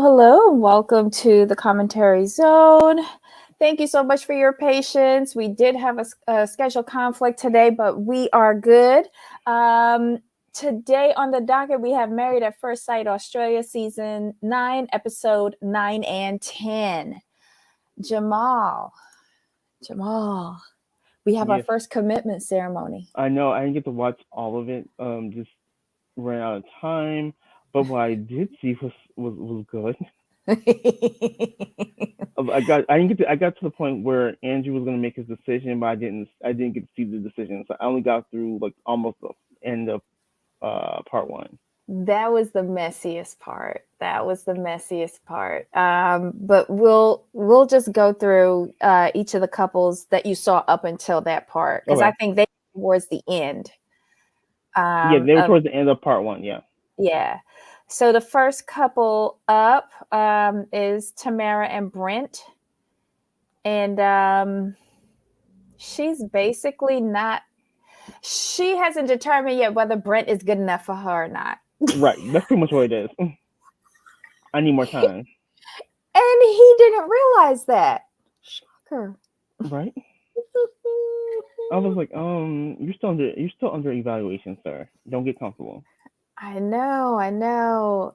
Hello. Welcome to the commentary zone. Thank you so much for your patience. We did have a schedule conflict today, but we are good. Today on the docket, we have Married at First Sight Australia Season 9, Episode 9 and 10. Jamal, we have our Yes, first commitment ceremony. I know. I didn't get to watch all of it. Just ran out of time. But what I did see was good. I got to the point where Andrew was gonna make his decision, but I didn't get to see the decision. So I only got through like almost the end of part one. That was the messiest part. But we'll just go through each of the couples that you saw up until that part because I Okay. think they towards the end. Yeah, they were Of towards the end of part one. Yeah. yeah. So the first couple up is Tamara and Brent, and she's basically not. She hasn't determined yet whether Brent is good enough for her or not. Right. That's pretty much what it is. I need more time. And he didn't realize that. Shocker. Right. I was like, you're still under evaluation, sir. Don't get comfortable. I know.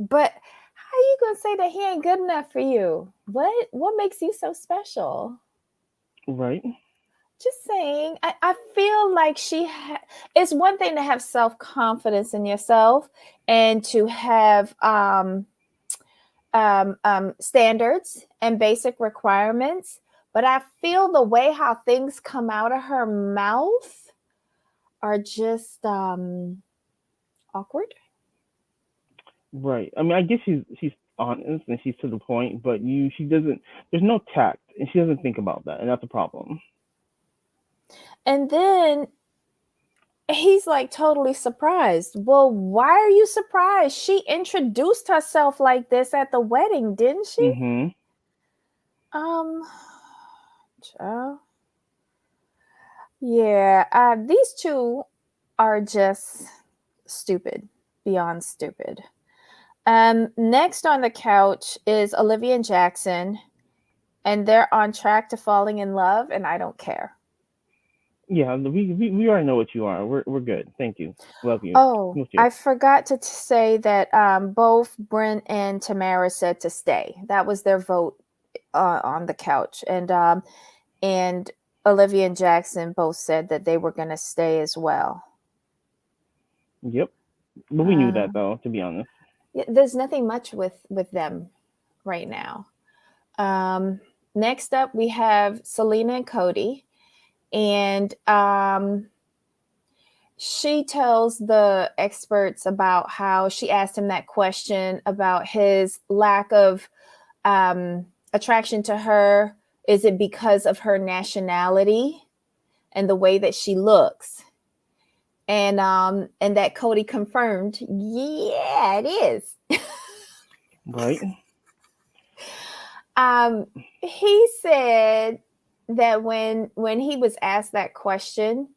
But how you gonna say that he ain't good enough for you? What makes you so special? Right. Just saying. I feel like it's one thing to have self-confidence in yourself and to have standards and basic requirements. But I feel the way how things come out of her mouth are just awkward. Right. I mean, I guess she's honest and she's to the point, but she doesn't. There's no tact, and she doesn't think about that, and that's a problem. And then he's like totally surprised. Well, why are you surprised? She introduced herself like this at the wedding, didn't she? Mhm. Um, child. Yeah, these two are just stupid, beyond stupid. Next on the couch is Olivia and Jackson, and they're on track to falling in love, and I don't care. Yeah, we already know what you are. We're good. Thank you. Love you. Oh, With you. I forgot to say that both Brent and Tamara said to stay. That was their vote on the couch, and Olivia and Jackson both said that they were going to stay as well. Yep. But we knew Uh, that though, to be honest. there's nothing much with them right now. Um, Next up, we have Selena and Cody, and she tells the experts about how she asked him that question about his lack of attraction to her. Is it because of her nationality and the way that she looks? And that Cody confirmed, yeah, it is. Right. um, he said that when he was asked that question,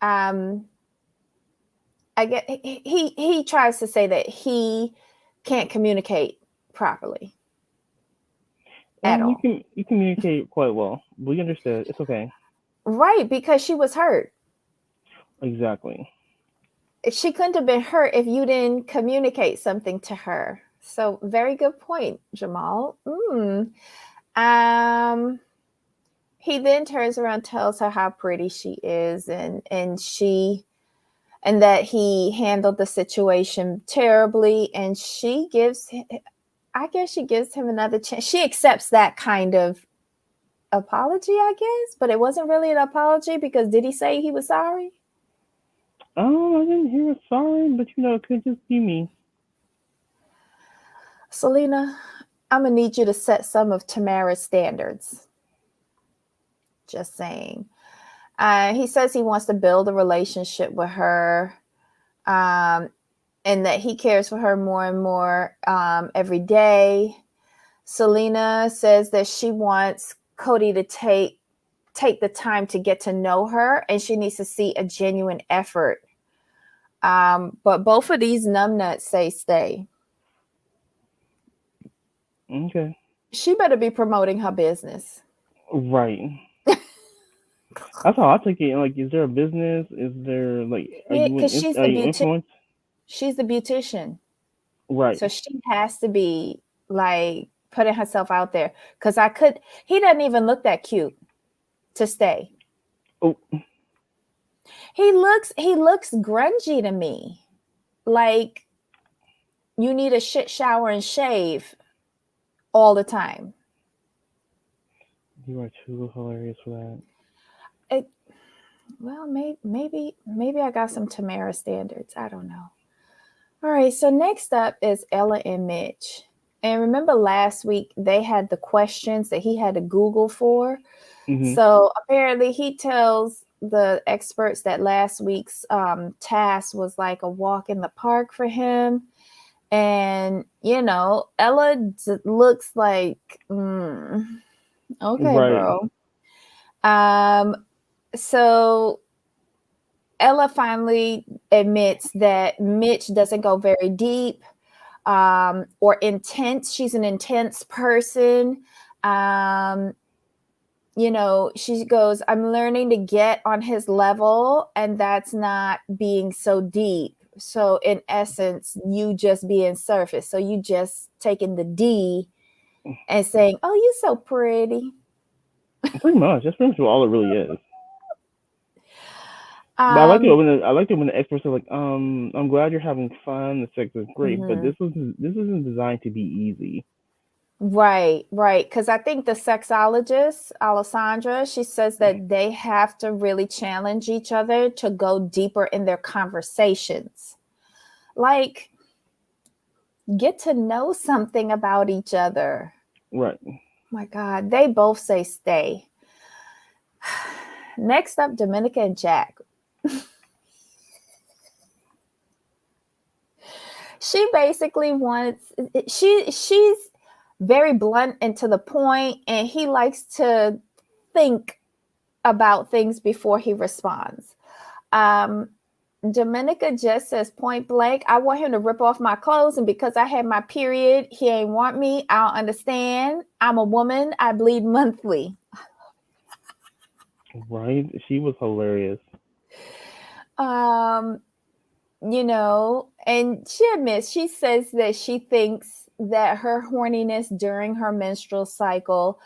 um, I get he tries to say that he can't communicate properly at You all. can communicate quite well. We understood. It's okay. Right, because she was hurt. Exactly. She couldn't have been hurt if you didn't communicate something to her. So very good point, Jamal. Um, he then turns around, tells her how pretty she is, and that he handled the situation terribly, and I guess she gives him another chance. She accepts that kind of apology, I guess, but it wasn't really an apology because did he say he was sorry? Oh, I didn't hear a sorry, but it could just be me. Selena, I'm gonna need you to set some of Tamara's standards. Just saying. He says he wants to build a relationship with her, um, and that he cares for her more and more every day. Selena says that she wants Cody to take the time to get to know her, and she needs to see a genuine effort. But both of these numbnuts say stay. Okay. She better be promoting her business. Right. That's how I take it. Like, is there a business? Is there like, Yeah, because are you influenced? she's the beautician. Right. So she has to be like putting herself out there. Because he doesn't even look that cute to stay. Oh, He looks grungy to me. Like you need a shit shower and shave all the time. you are too hilarious for that. It, well, maybe I got some Tamara standards. I don't know. All right, so next up is Ella and Mitch. And remember last week they had the questions that he had to Google for. Mhm. So apparently he tells the experts that last week's task was like a walk in the park for him. And, Ella looks like, okay, Right. bro. Um, so Ella finally admits that Mitch doesn't go very deep or intense. She's an intense person. Um, she goes, I'm learning to get on his level, and that's not being so deep. So, in essence, you just being surface. So, you just taking the D and saying, oh, you're so pretty. Pretty much. That's pretty much what all it really is. But Um, I like it when the experts are like, I'm glad you're having fun. The sex is great, but mhm. this isn't designed to be easy. Right, right. Because I think the sexologist, Alessandra, she says that they have to really challenge each other to go deeper in their conversations. Like, get to know something about each other. Right. My God, they both say stay. Next up, Dominica and Jack. She basically wants she's very blunt and to the point, and he likes to think about things before he responds. Um, Dominica just says point blank, I want him to rip off my clothes, and because I had my period, he ain't want me. I don't understand. I'm a woman. I bleed monthly. Right. She was hilarious. Um, and she admits, she says that she thinks that her horniness during her menstrual cycle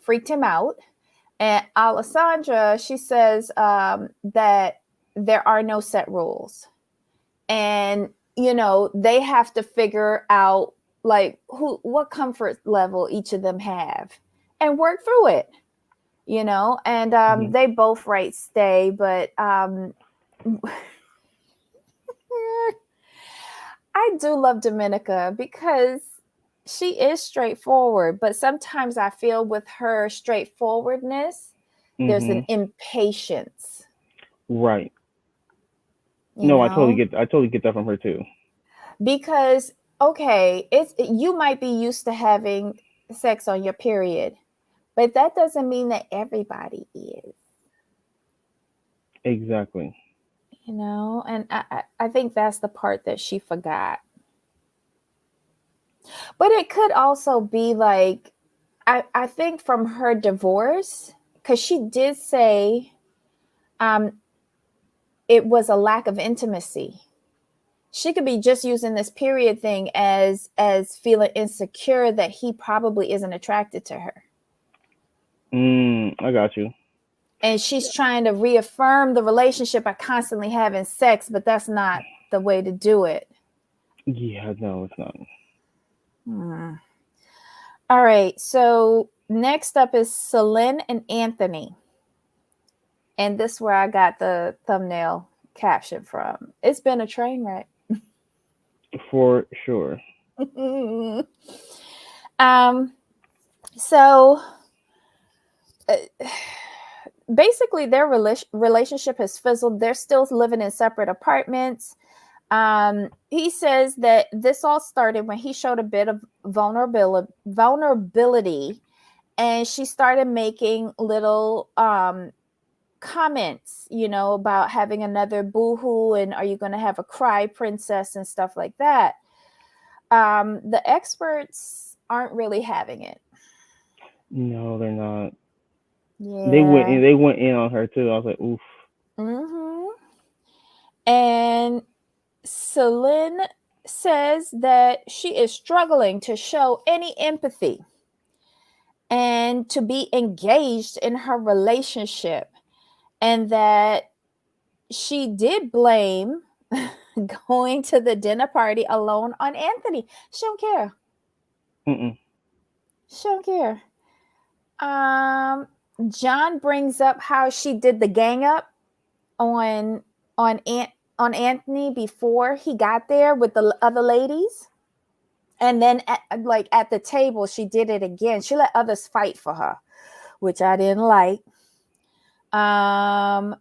freaked him out. And Alessandra, she says that there are no set rules. And, they have to figure out like what comfort level each of them have and work through it, and Mhm. they both write stay, but I do love Dominica because she is straightforward, but sometimes I feel with her straightforwardness, there's an Mhm. impatience, Right. you No, know, I totally get that from her too. because okay, you might be used to having sex on your period, but that doesn't mean that everybody is, Exactly. and I think that's the part that she forgot. But it could also be like, I think from her divorce, because she did say um, it was a lack of intimacy. She could be just using this period thing as feeling insecure that he probably isn't attracted to her. I got you. And she's trying to reaffirm the relationship by constantly having sex, but that's not the way to do it. Yeah, no, it's not. Hmm. All right. So next up is Selena and Anthony. And this is where I got the thumbnail caption from. It's been a train wreck. For sure. um, so uh, basically, their relationship has fizzled. They're still living in separate apartments. He says that this all started when he showed a bit of vulnerability, and she started making little comments, about having another boohoo and are you going to have a cry princess and stuff like that. The experts aren't really having it. No, they're not. Yeah. They went in on her too. I was like, oof. Mm-hmm. And Celine says that she is struggling to show any empathy and to be engaged in her relationship, and that she did blame going to the dinner party alone on Anthony. She don't care. Mm-mm. She don't care. John brings up how she did the gang up on on Ant on Anthony before he got there with the other ladies. And then at the table, she did it again. She let others fight for her, which I didn't like. And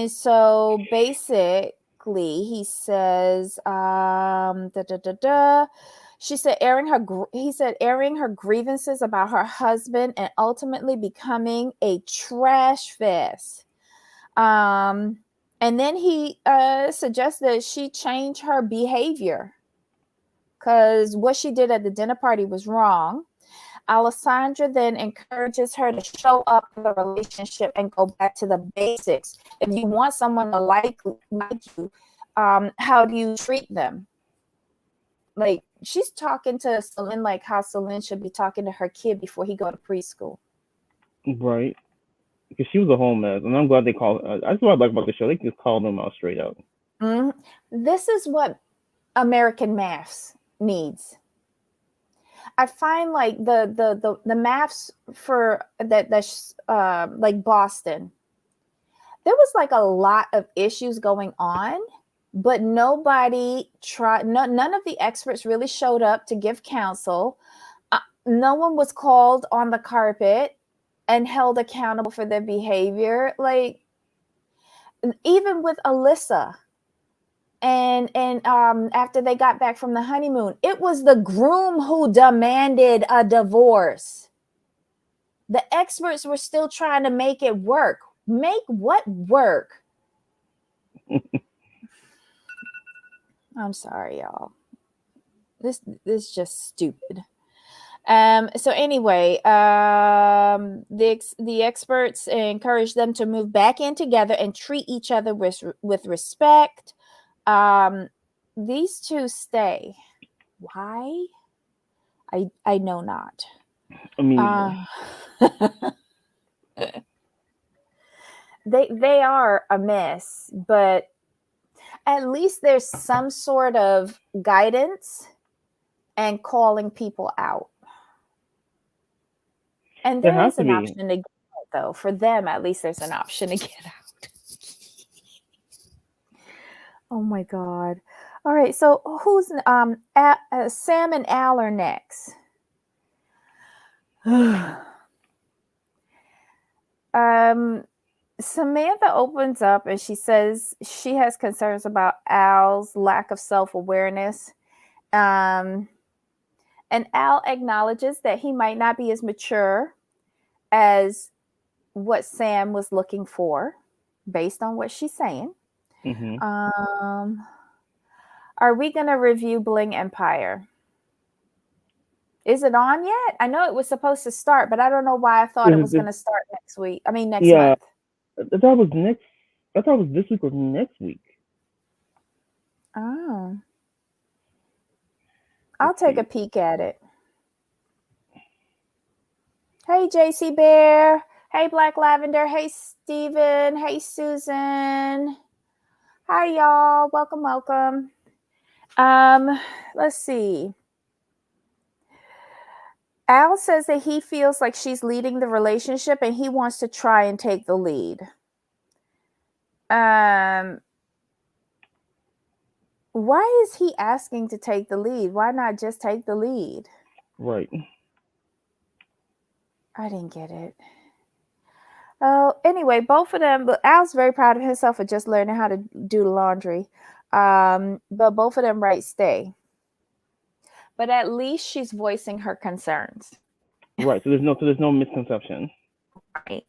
so basically he says, she said he said airing her grievances about her husband and ultimately becoming a trash fest. And then he suggested she change her behavior because what she did at the dinner party was wrong. Alessandra then encourages her to show up in the relationship and go back to the basics. If you want someone to like you, how do you treat them? Like, she's talking to Celine like how Celine should be talking to her kid before he go to preschool. Right. Because she was a whole mess, and I'm glad they called. That's what I like about the show. They just called them out straight out. Mm-hmm. This is what American maths needs. I find like the maths for that's like Boston. There was like a lot of issues going on, but nobody tried. None of the experts really showed up to give counsel. No one was called on the carpet and held accountable for their behavior. Like, even with Alyssa, and after they got back from the honeymoon, it was the groom who demanded a divorce. The experts were still trying to make it work. Make what work? I'm sorry, y'all. This is just stupid. So anyway, the experts encourage them to move back in together and treat each other with respect. These two stay. Why? I know not. I mean, They are a mess, but at least there's some sort of guidance and calling people out. And there there has is to an be. option to get out, though. For them, at least there's an option to get out. Oh my God. All right. So who's Sam and Al are next. Samantha opens up and she says she has concerns about Al's lack of self-awareness. And Al acknowledges that he might not be as mature as what Sam was looking for, based on what she's saying. Mm-hmm. Are we going to review Bling Empire? Is it on yet? I know it was supposed to start, but I don't know why I thought it was going to start next week. I mean, next Yeah, month. I thought it was next. I thought it was this week or next week. Oh. I'll take a peek at it. Hey, JC Bear. Hey, Black Lavender. Hey, Steven. Hey, Susan. Hi, y'all. Welcome, welcome. Let's see. Al says that he feels like she's leading the relationship and he wants to try and take the lead. Why is he asking to take the lead? Why not just take the lead? Right. I didn't get it. Oh, anyway, both of them, but Al's very proud of himself for just learning how to do the laundry. But both of them right stay. But at least she's voicing her concerns. Right. So there's no misconception. Right.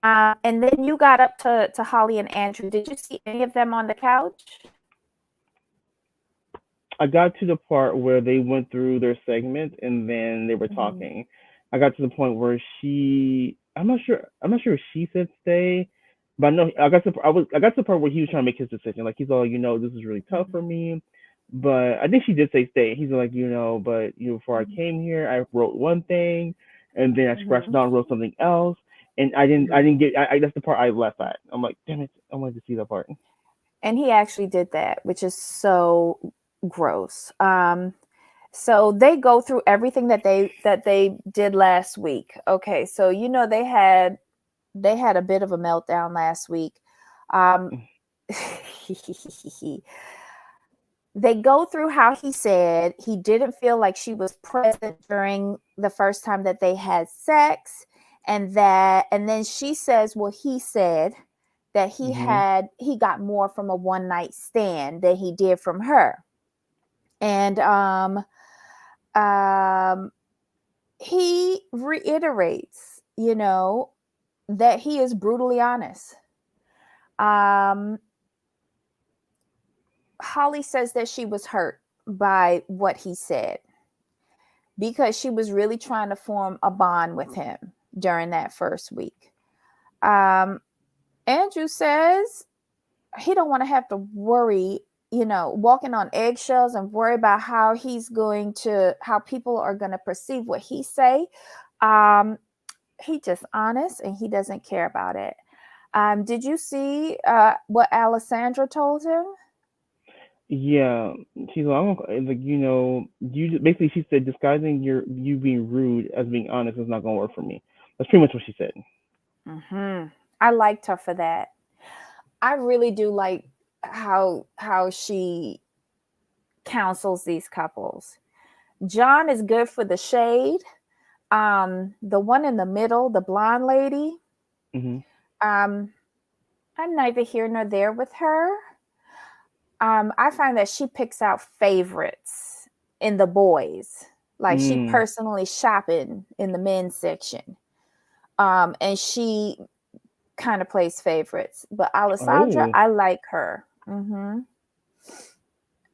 And then you got up to Holly and Andrew. Did you see any of them on the couch? I got to the part where they went through their segment and then they were Mhm. talking. I got to the point where I'm not sure if she said stay, but no, I got to the part where he was trying to make his decision. Like he's all, this is really tough for Mhm. me, but I think she did say stay. He's like, but before I Mhm. came here, I wrote one thing, and then I scratched it Mhm. down and wrote something else, and I Mhm. didn't get. That's the part I left at. I'm like, damn it, I wanted to see that part. And he actually did that, which is so gross. So they go through everything that they did last week. Okay, so they had a bit of a meltdown last week. Um, they go through how he said he didn't feel like she was present during the first time that they had sex, and then she says, well, he said that Mhm. he got more from a one night stand than he did from her. And um he reiterates, that he is brutally honest. um Holly says that she was hurt by what he said because she was really trying to form a bond with him during that first week. Um, Andrew says he don't want to have to worry, walking on eggshells and worry about how people are going to perceive what he say. Um, he just honest and he doesn't care about it. Did you see what Alessandra told him? Yeah, she's like, like basically she said disguising you being rude as being honest is not gonna work for me. That's pretty much what she said. Hmm. I liked her for that. I really do like how she counsels these couples. John is good for the shade. The one in the middle, the blonde lady, Mhm. um, I'm neither here nor there with her. I find that she picks out favorites in the boys. Like she Mm. personally shopping in the men's section. And she kind of plays favorites. But Alessandra, Oh. I like her.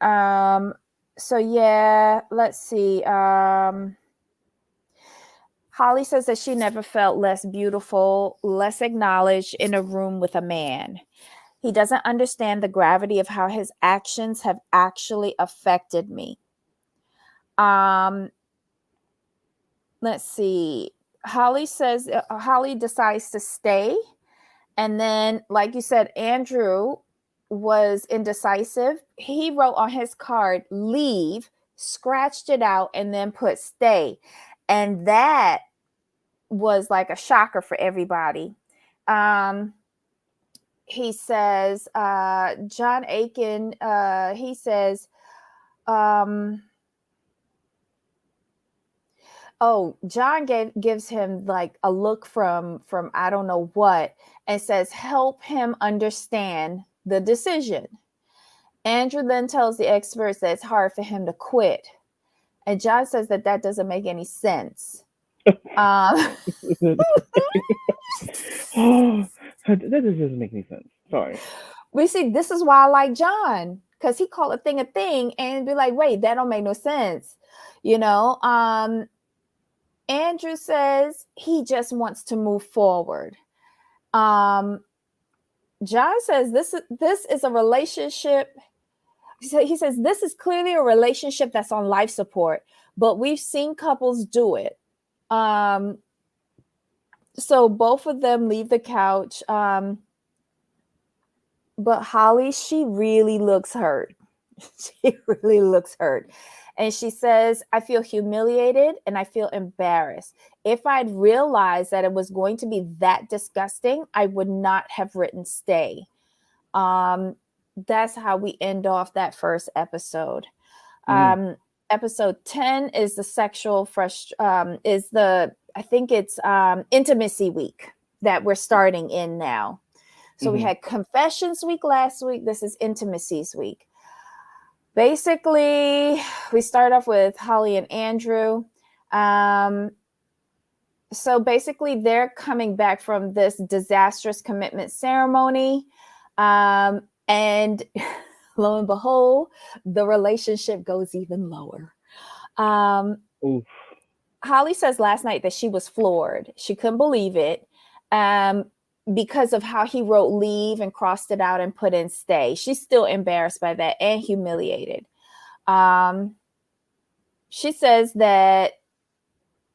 Um, so yeah, let's see. Holly says that she never felt less beautiful, less acknowledged in a room with a man. He doesn't understand the gravity of how his actions have actually affected me. Um, let's see. Holly decides to stay. And then, like you said, Andrew was indecisive. He wrote on his card, leave, scratched it out, and then put stay. And that was like a shocker for everybody. Um, he says, John Aiken, he says, um, oh, John gives him like a look from I don't know what, and says, help him understand the decision. Andrew then tells the experts that it's hard for him to quit. And John says that doesn't make any sense. Um, Oh, that just doesn't make any sense. Sorry. we see this is why I like John, because he called a thing and be like, wait, that don't make no sense. You know, Andrew says he just wants to move forward. Um, John says this is a relationship. So he says this is clearly a relationship that's on life support, but we've seen couples do it. Um, so both of them leave the couch. But Holly, she really looks hurt. She really looks hurt. And she says, I feel humiliated and I feel embarrassed. If I'd realized that it was going to be that disgusting, I would not have written stay. Um, that's how we end off that first episode. Mm. Um, Episode 10 is the I think it's intimacy week that we're starting in now. So we Mhm. had confessions week last week. This is intimacies week. Basically, we start off with Holly and Andrew. Um, so basically, they're coming back from this disastrous commitment ceremony. And Lo and behold, the relationship goes even lower. Um, Oof. Holly says last night that she was floored. She couldn't believe it, um, because of how he wrote leave and crossed it out and put in stay. She's still embarrassed by that and humiliated. Um, she says that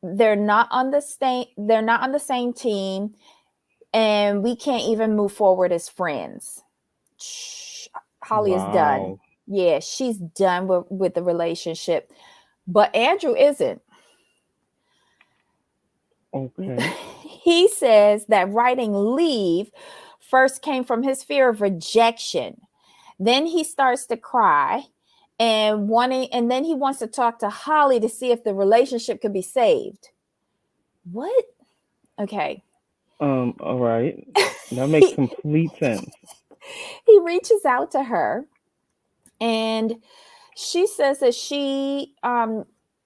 they're not on the same team, and we can't even move forward as friends. Holly is done. Wow. Yeah, she's done with the relationship. But Andrew isn't. Okay. He says that writing leave first came from his fear of rejection. Then he starts to cry and then he wants to talk to Holly to see if the relationship could be saved. What? Okay. All right. That makes he, complete sense. he reaches out to her, and she says that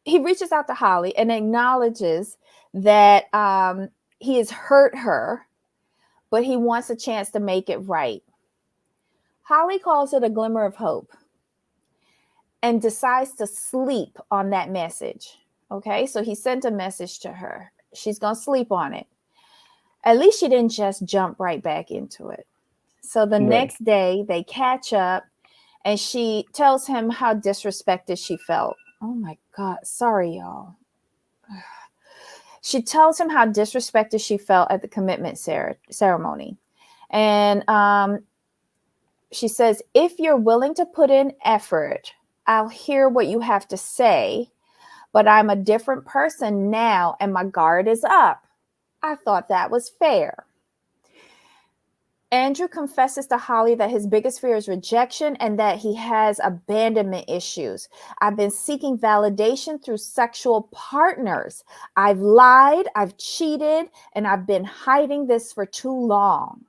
he reaches out to Holly and acknowledges that he has hurt her, but he wants a chance to make it right. Holly calls it a glimmer of hope and decides to sleep on that message. Okay, so he sent a message to her. She's going to sleep on it. At least she didn't just jump right back into it. So the Right. next day, they catch up and she tells him how disrespected she felt. Oh my God. Sorry, y'all. She tells him how disrespected she felt at the commitment ceremony. And she says, if you're willing to put in effort, I'll hear what you have to say, but I'm a different person now and my guard is up. I thought that was fair. Andrew confesses to Holly that his biggest fear is rejection and that he has abandonment issues. I've been seeking validation through sexual partners. I've lied, I've cheated, and I've been hiding this for too long.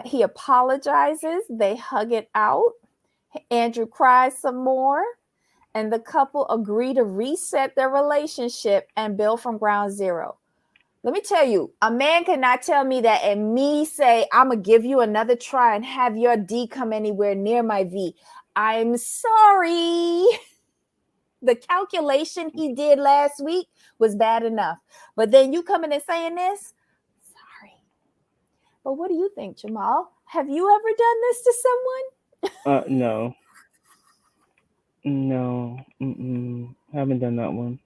He apologizes. They hug it out. Andrew cries some more, and the couple agree to reset their relationship and build from ground zero. Let me tell you, a man cannot tell me that and me say, I'm going to give you another try and have your D come anywhere near my V. I'm sorry. The calculation he did last week was bad enough. But then you coming and saying this? Sorry. But what do you think, Jamal? Have you ever done this to someone? No. No. Mm-mm. Haven't done that one.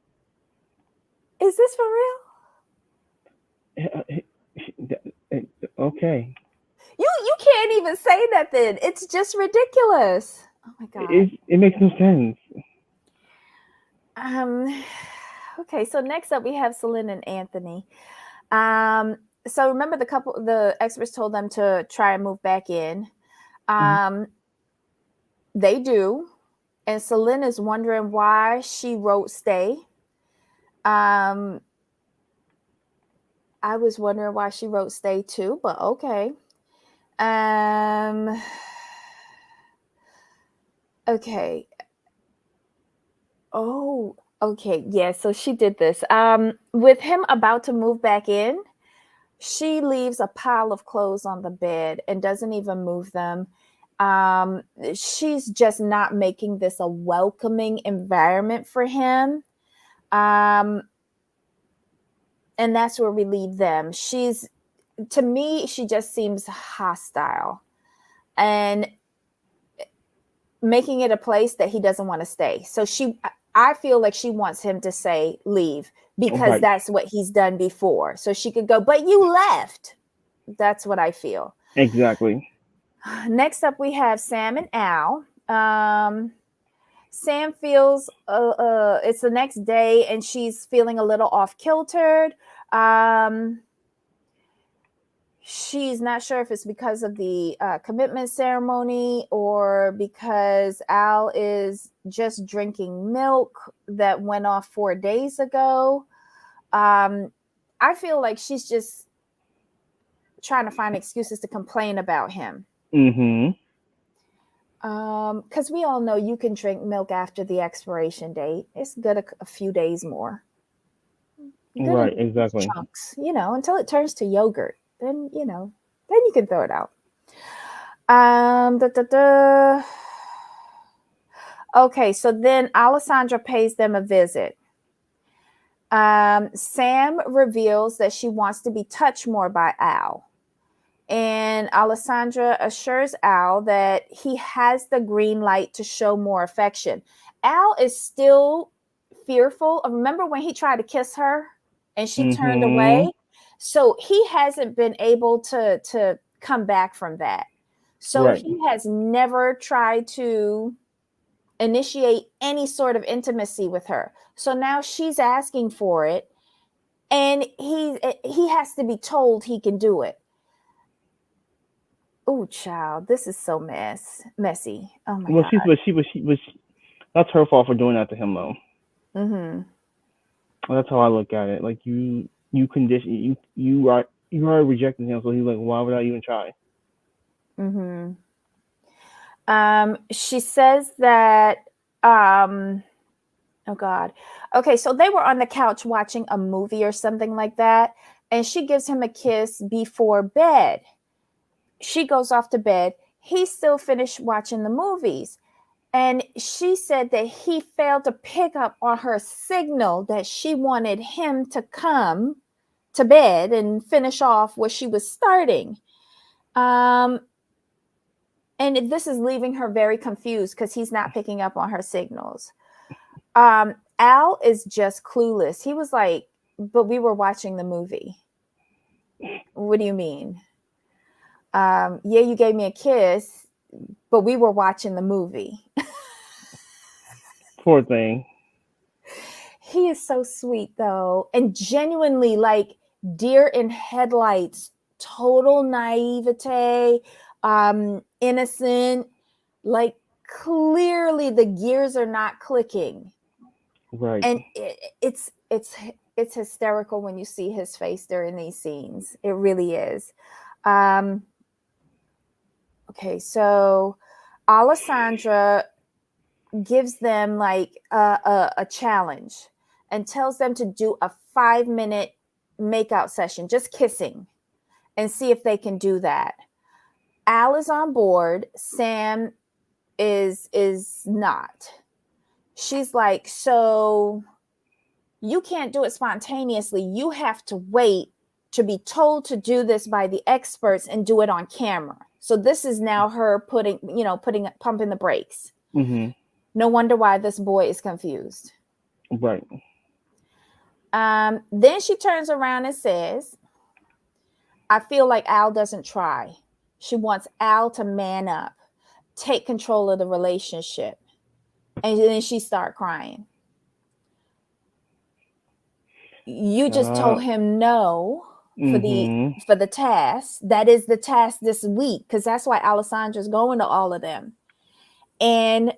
Is this for real? Okay. You can't even say nothing. It's just ridiculous. Oh my God. It makes no sense. Um okay, so next up we have Selena and Anthony. Um so remember the experts told them to try and move back in. Mhm. Um they do. And Selena's wondering why she wrote stay. Um I was wondering why she wrote stay too, but okay. Um okay. Oh, okay. Yeah, so she did this. With him about to move back in, she leaves a pile of clothes on the bed and doesn't even move them. Um, she's just not making this a welcoming environment for him. Um, and that's where we leave them. To me, she just seems hostile and making it a place that he doesn't want to stay. So I feel like she wants him to say leave because Right. that's what he's done before. So she could go, but you left. That's what I feel. Exactly. Next up, we have Sam and Al. Sam feels it's the next day and she's feeling a little off kiltered. Um, she's not sure if it's because of the commitment ceremony or because Al is just drinking milk that went off 4 days ago. I feel like she's just trying to find excuses to complain about him. Mhm. Because we all know you can drink milk after the expiration date. It's good a few days more. Good Right. in Exactly. chunks, until it turns to yogurt. Then you can throw it out. Da, da, da. Okay, so then Alessandra pays them a visit. Sam reveals that she wants to be touched more by Al. And Alessandra assures Al that he has the green light to show more affection. Al is still fearful. Remember when he tried to kiss her and she turned Mm-hmm. away? So he hasn't been able to come back from that. So Right. he has never tried to initiate any sort of intimacy with her. So now she's asking for it, and he has to be told he can do it. Oh, child, this is so messy. Oh my Well, god. that's her fault for doing that to him, though. Mm-hmm. That's how I look at it. Like you condition you are rejecting him, so he's like, why would I even try? Mm-hmm. She says that um oh god. Okay, so they were on the couch watching a movie or something like that, and she gives him a kiss before bed. She goes off to bed. He still finished watching the movies. And she said that he failed to pick up on her signal that she wanted him to come to bed and finish off what she was starting. Um, and this is leaving her very confused because he's not picking up on her signals. Al is just clueless. He was like, but we were watching the movie. What do you mean? Yeah, you gave me a kiss, but we were watching the movie. Poor thing. He is so sweet though, and genuinely like deer in headlights, total naivete, innocent, like clearly the gears are not clicking. Right. And it's hysterical when you see his face during these scenes. It really is. Um, okay, so Alessandra gives them like a challenge and tells them to do a 5-minute makeout session, just kissing, and see if they can do that. Al is on board. Sam is not. She's like, so you can't do it spontaneously. You have to wait to be told to do this by the experts and do it on camera. So this is now her pumping the brakes. Mhm. No wonder why this boy is confused. Right. Then she turns around and says, I feel like Al doesn't try. She wants Al to man up, take control of the relationship. And then she start crying. You just Uh. told him no for the Mhm. for the task. That is the task this week, because that's why Alessandra's going to all of them. And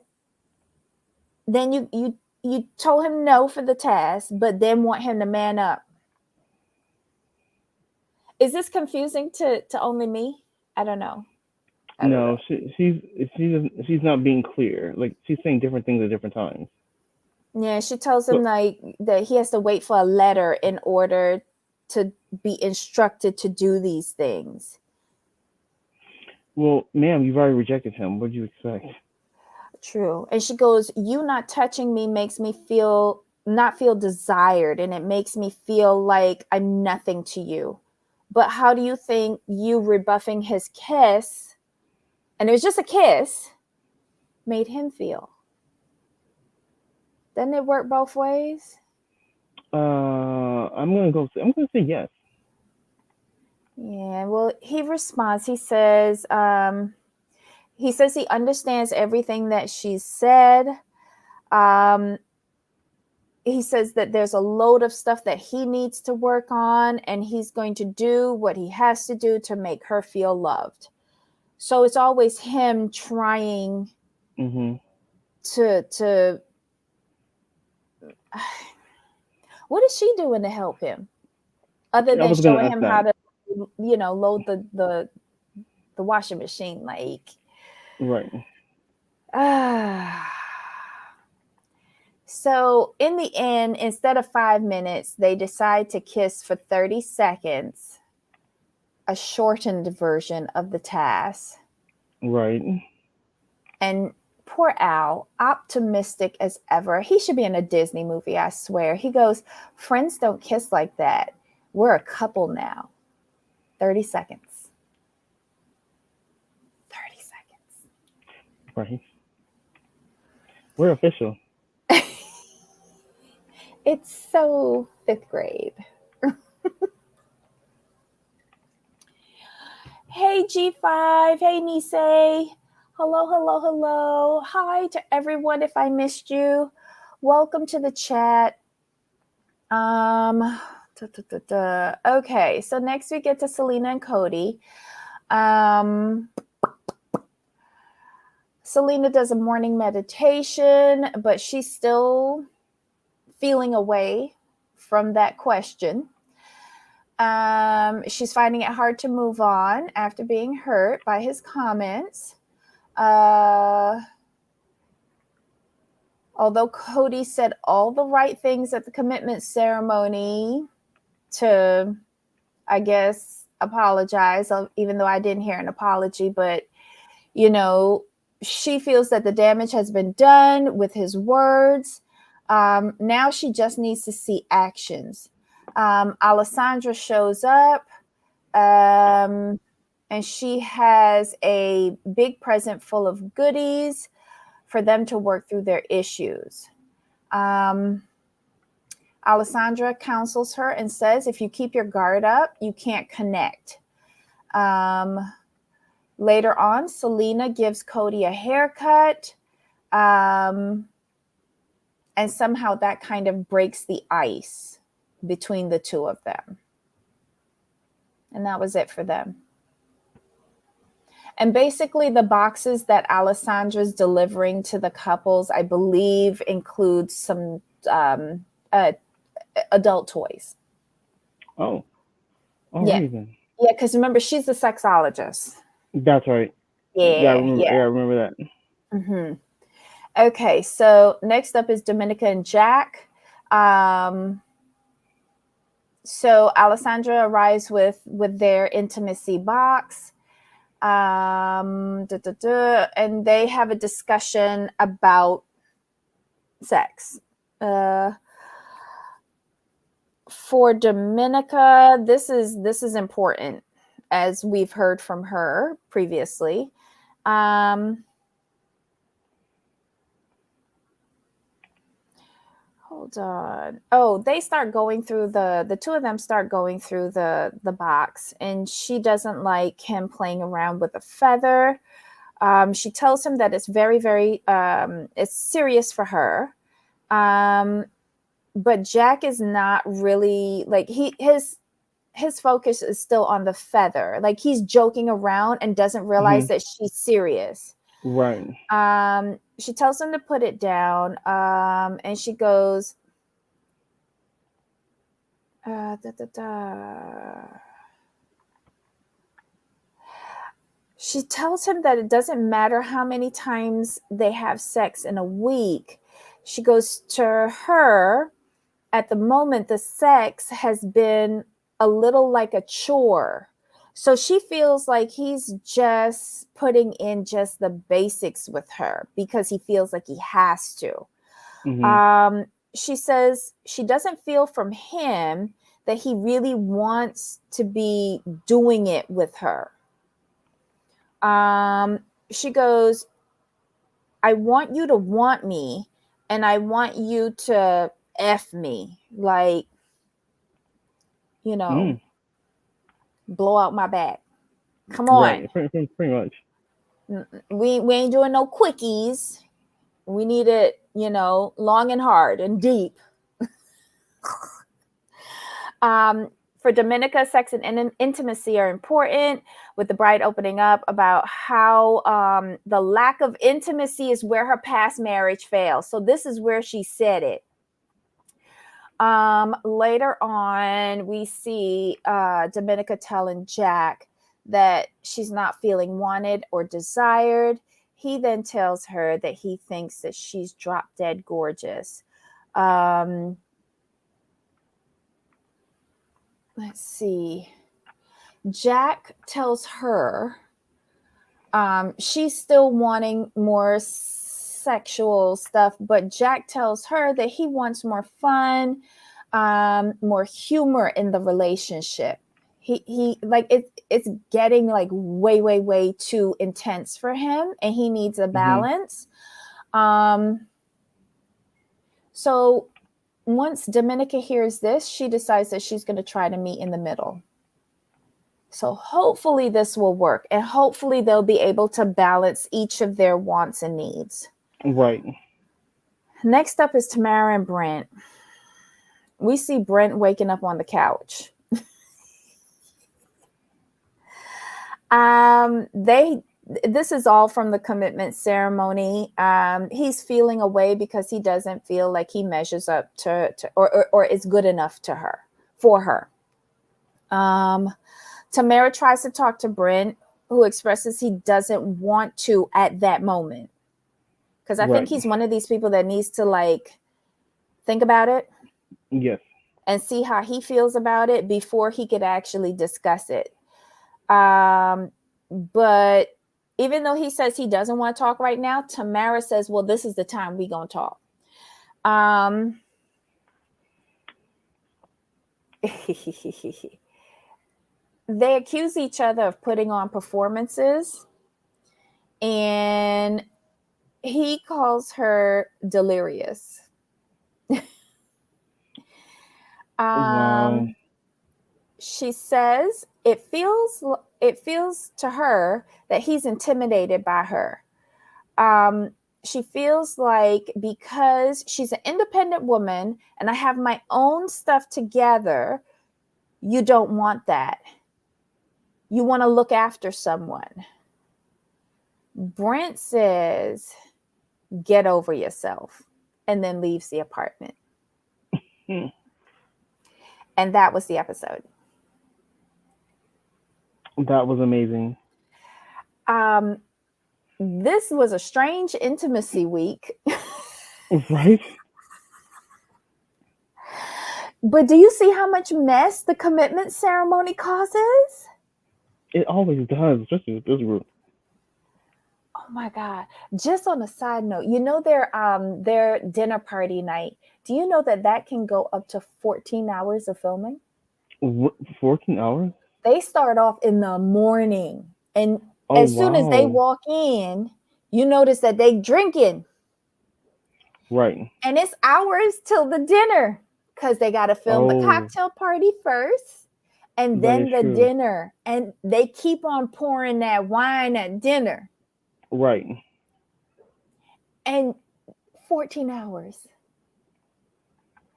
then you told him no for the task, but then want him to man up. Is this confusing to only me? I don't know. I don't No, know. she's not being clear. Like she's saying different things at different times. Yeah, she tells him So, like that he has to wait for a letter in order to be instructed to do these things. well, ma'am, you've already rejected him. What do you expect? True. And she goes, "You not touching me makes me feel not feel desired, and it makes me feel like I'm nothing to you. But how do you think you rebuffing his kiss, and it was just a kiss, made him feel? Doesn't it work both ways?" I'm gonna say yes. Yeah, well, he responds. He says he understands everything that she said. Um, he says that there's a load of stuff that he needs to work on, and he's going to do what he has to do to make her feel loved. So it's always him trying Mhm. to what is she doing to help him other I than was gonna showing ask him that. how to load the washing machine, like Right. ah. So in the end, instead of 5 minutes, they decide to kiss for 30 seconds, a shortened version of the task. Right. And poor Al, optimistic as ever. He should be in a Disney movie, I swear. He goes, "Friends don't kiss like that. We're a couple now." 30 seconds. 30 seconds. Right. We're official. It's so fifth grade. Hey, G5. Hey, Nisei. Hello, hello, hello. Hi to everyone if I missed you. Welcome to the chat. Okay, so next we get to Selena and Cody. Selena does a morning meditation, but she's still feeling away from that question. She's finding it hard to move on after being hurt by his comments. Although Cody said all the right things at the commitment ceremony to, I guess, apologize, even though I didn't hear an apology, but, she feels that the damage has been done with his words. Now she just needs to see actions. Alessandra shows up, and she has a big present full of goodies for them to work through their issues. Alessandra counsels her and says, if you keep your guard up, you can't connect. Later on, Selena gives Cody a haircut, and somehow that kind of breaks the ice between the two of them. And that was it for them. And basically, the boxes that Alessandra's delivering to the couples, I believe, includes some adult toys. Oh. All right then. Yeah, because remember, she's the sexologist. That's right. Yeah, I remember that. Mm-hmm. Okay, so next up is Dominica and Jack. So Alessandra arrives with their intimacy box. And they have a discussion about sex. For Dominica, this is important, as we've heard from her previously. Hold on. Oh, they start going through the two of them start going through the box, and she doesn't like him playing around with a feather. She tells him that it's very, very it's serious for her. But Jack is not really like his focus is still on the feather. Like he's joking around and doesn't realize that she's serious. Right. She tells him to put it down, and she goes, She tells him that it doesn't matter how many times they have sex in a week. She goes, to her, at the moment, the sex has been a little like a chore. So she feels like he's just putting in just the basics with her because he feels like he has to. Mm-hmm. She says she doesn't feel from him that he really wants to be doing it with her. She goes, I want you to want me, and I want you to F me. Like, blow out my back. Come on. Right, pretty much. We ain't doing no quickies. We need it, long and hard and deep. For Dominica, sex and intimacy are important, with the bride opening up about how the lack of intimacy is where her past marriage failed. So this is where she said it. Later on, we see Dominica telling Jack that she's not feeling wanted or desired. He then tells her that he thinks that she's drop dead gorgeous. Let's see. Jack tells her She's still wanting more sexual stuff, but Jack tells her that he wants more fun, more humor in the relationship. He like it's getting like way too intense for him, and he needs a Mm-hmm. balance. Um, so once Dominica hears this, she decides that she's going to try to meet in the middle. So hopefully this will work, and hopefully they'll be able to balance each of their wants and needs. Right. Next up is Tamara and Brent. We see Brent waking up on the couch. They this is all from the commitment ceremony. He's feeling away because he doesn't feel like he measures up to or is good enough to her for her. Tamara tries to talk to Brent, who expresses he doesn't want to at that moment. Because I think Right. he's one of these people that needs to like think about it Yes. and see how he feels about it before he could actually discuss it. But even though he says he doesn't want to talk right now, Tamara says, well, this is the time we gonna talk. They accuse each other of putting on performances, and he calls her delirious. Wow. She says it feels to her that he's intimidated by her. She feels like because she's an independent woman and I have my own stuff together, you don't want that. You want to look after someone. Brent says, get over yourself, and then leaves the apartment. Hmm. And that was the episode. That was amazing. This was a strange intimacy week. Right. But do you see how much mess the commitment ceremony causes? It always does, especially with this group. Oh my God. Just on a side note, their dinner party night. Do you know that that can go up to 14 hours of filming? 14 hours? They start off in the morning, and Oh as soon as they wow. walk in, you notice that they drinking, Right. and it's hours till the dinner because they got to film the Oh, cocktail party first and that is then the true. dinner, and they keep on pouring that wine at dinner, Right. and 14 hours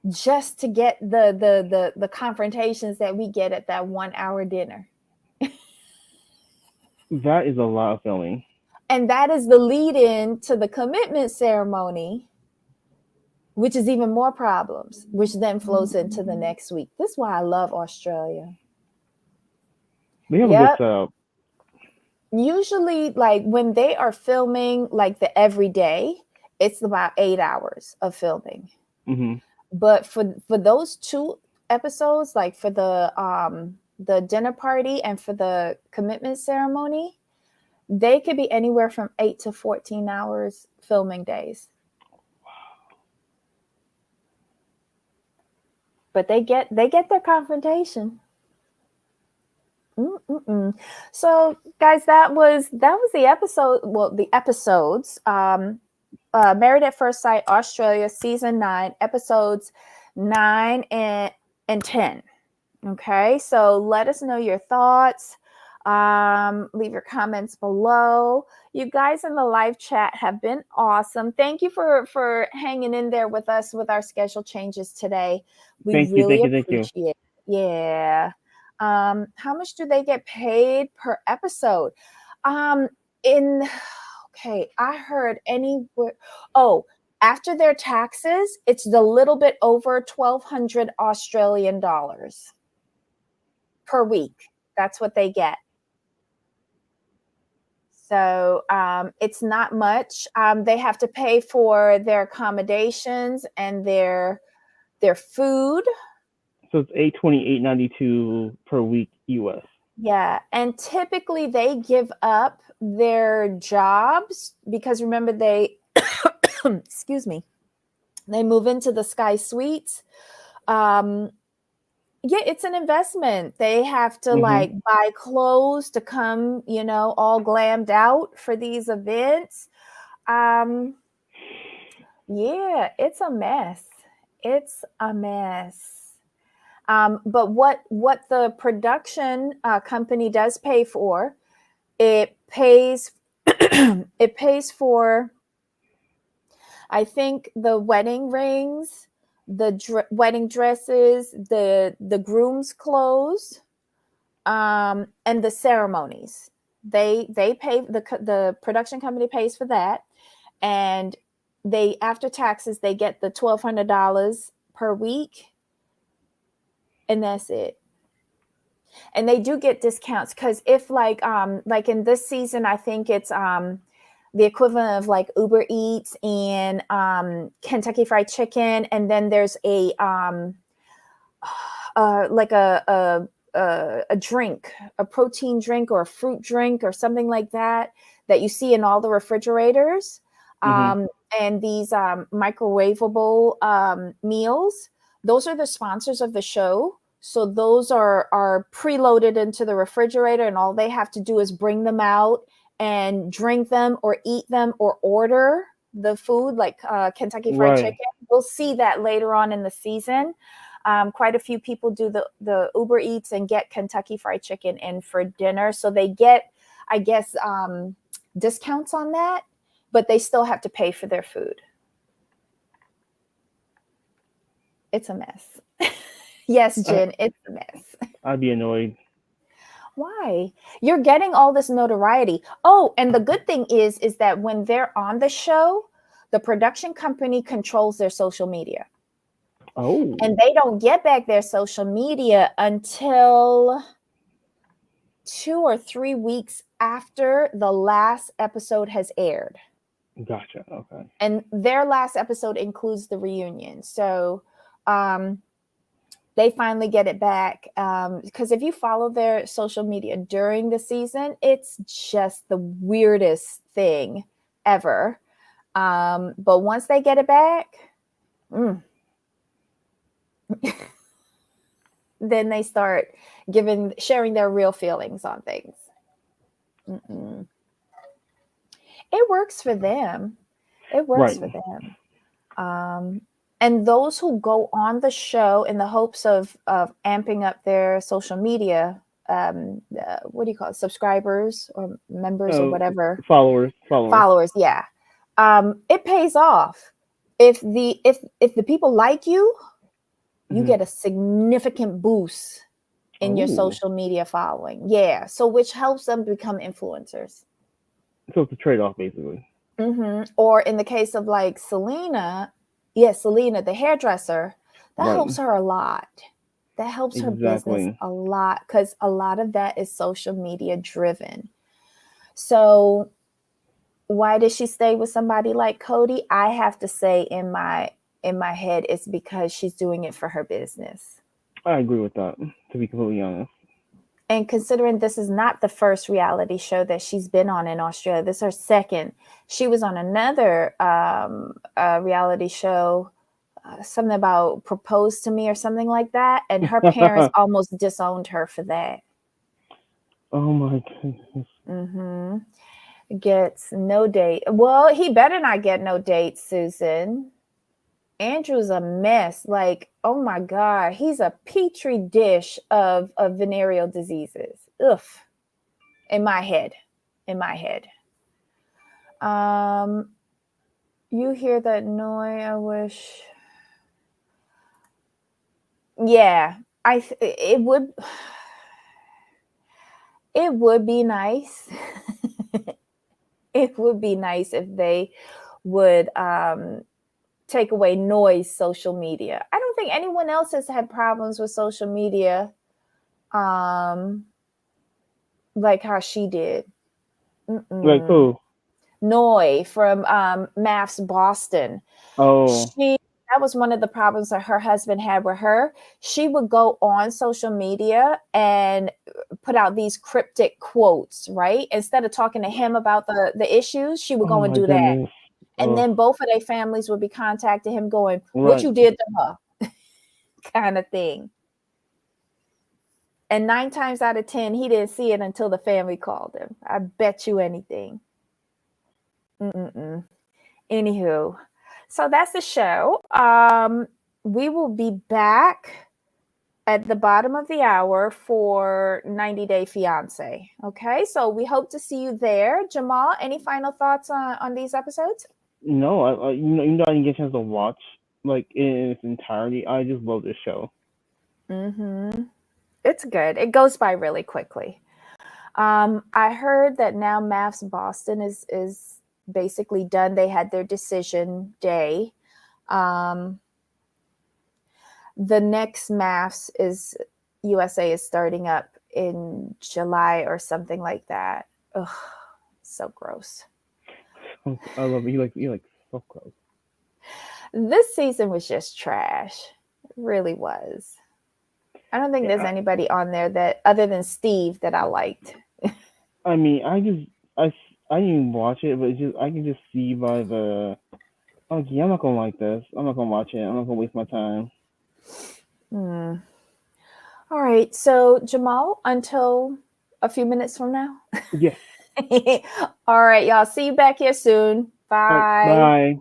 just to get the confrontations that we get at that 1 hour dinner. That is a lot of filming. And that is the lead in to the commitment ceremony, which is even more problems, which then flows into the next week. This is why I love Australia. They have a good Yep. setup. Usually, like when they are filming like the everyday, it's about 8 hours of filming. Hmm. But for those two episodes, like for the dinner party and for the commitment ceremony, they could be anywhere from 8 to 14 hours filming days. But they get their confrontation. Mm-mm-mm. So, guys, that was the episode. Well, the episodes. Married at First Sight, Australia, season 9, episodes 9 and 10. Okay, so let us know your thoughts. Leave your comments below. You guys in the live chat have been awesome. Thank you for hanging in there with us with our schedule changes today. We Thank you. really Thank you. Thank you. appreciate it. Yeah. How much do they get paid per episode? Um, in Okay, I heard anywhere. Oh, after their taxes, it's a little bit over 1,200 Australian dollars per week. That's what they get. So it's not much. They have to pay for their accommodations and their food. So it's 828.92 per week US. Yeah, and typically they give up their jobs because remember they excuse me, they move into the Sky Suites. Um, yeah, it's an investment. They have to Mm-hmm. like buy clothes to come, you know, all glammed out for these events. Um, yeah, it's a mess. It's a mess. But what the production company does pay for, it pays it pays for, I think, the wedding rings, the wedding dresses, the groom's clothes, and the ceremonies. They pay, the production company pays for that, and they, after taxes, they get the $1,200 per week, and that's it. And they do get discounts because if like in this season, I think it's the equivalent of like Uber Eats and Kentucky Fried Chicken, and then there's a like a drink, a protein drink or a fruit drink or something like that that you see in all the refrigerators. Mm-hmm. Um, and these microwavable meals, those are the sponsors of the show. So those are preloaded into the refrigerator, and all they have to do is bring them out and drink them or eat them or order the food, like Kentucky Fried Right. Chicken. We'll see that later on in the season. Quite a few people do the Uber Eats and get Kentucky Fried Chicken in for dinner, so they get, I guess, discounts on that, but they still have to pay for their food. It's a mess. Yes, I, Jen, it's a mess. I'd be annoyed. Why? You're getting all this notoriety. Oh, and the good thing is that when they're on the show, the production company controls their social media. Oh, And they don't get back their social media until 2 or 3 weeks after the last episode has aired. gotcha. Okay. And their last episode includes the reunion. So um, they finally get it back. Because if you follow their social media during the season, it's just the weirdest thing ever. But once they get it back, mm, then they start sharing their real feelings on things. Mm-mm. It works for them. It works Right. for them. Um, and those who go on the show in the hopes of amping up their social media, what do you call it, subscribers or members or Uh, whatever, followers. followers, yeah, it pays off. If the people like you, you Mm-hmm. get a significant boost in your Oh, social media following. Yeah, so which helps them become influencers. so it's a trade-off basically. Or in the case of like Selena, yes, Selena, the hairdresser, that helps Right. her a lot. That helps her business Exactly. a lot because a lot of that is social media driven. So why does she stay with somebody like Cody? I have to say in my head, it's because she's doing it for her business. I agree with that. To be completely honest. And considering this is not the first reality show that she's been on in Australia, this is her second. She was on another reality show, something about Propose to Me or something like that, and her parents almost disowned her for that. Oh my goodness. Hmm. Gets no date. Well, he better not get no date, Susan. Andrew's a mess. Like, oh my God, he's a petri dish of venereal diseases. Ugh. In my head. In my head. Um, you hear that noise? I wish. Yeah, it would. It would be nice. It would be nice if they would take away noise social media. I don't think anyone else has had problems with social media um, like how she did. Like Mm-mm. who? Noi from Maths Boston. Oh. She That was one of the problems that her husband had with her. She would go on social media and put out these cryptic quotes, right? Instead of talking to him about the issues, she would Oh go and my do that. goodness. And Oh, then both of their families would be contacting him going, what right. you did to her, kind of thing. And 9 times out of 10, he didn't see it until the family called him. I bet you anything. Mm-mm-mm. Anywho, so that's the show. We will be back at the bottom of the hour for 90 Day Fiance. Okay, so we hope to see you there. Jamal, any final thoughts on these episodes? No, I didn't get a chance to watch like in its entirety. I just love this show. Mm-hmm. It's good. It goes by really quickly. I heard that now Maths Boston is basically done. They had their decision day. The next Maths is USA is starting up in July or something like that. Ugh, so gross. I love it. You like so close. This season was just trash. It really was. I don't think there's Yeah, anybody on there that other than Steve that I liked. I mean, I didn't watch it, but it's just I can just see by the. Oh, yeah, I'm not gonna like this. I'm not gonna watch it. I'm not gonna waste my time. Hmm. All right. So, Jamal, until a few minutes from now. Yes. All right, y'all. See you back here soon. All right. Bye. Bye.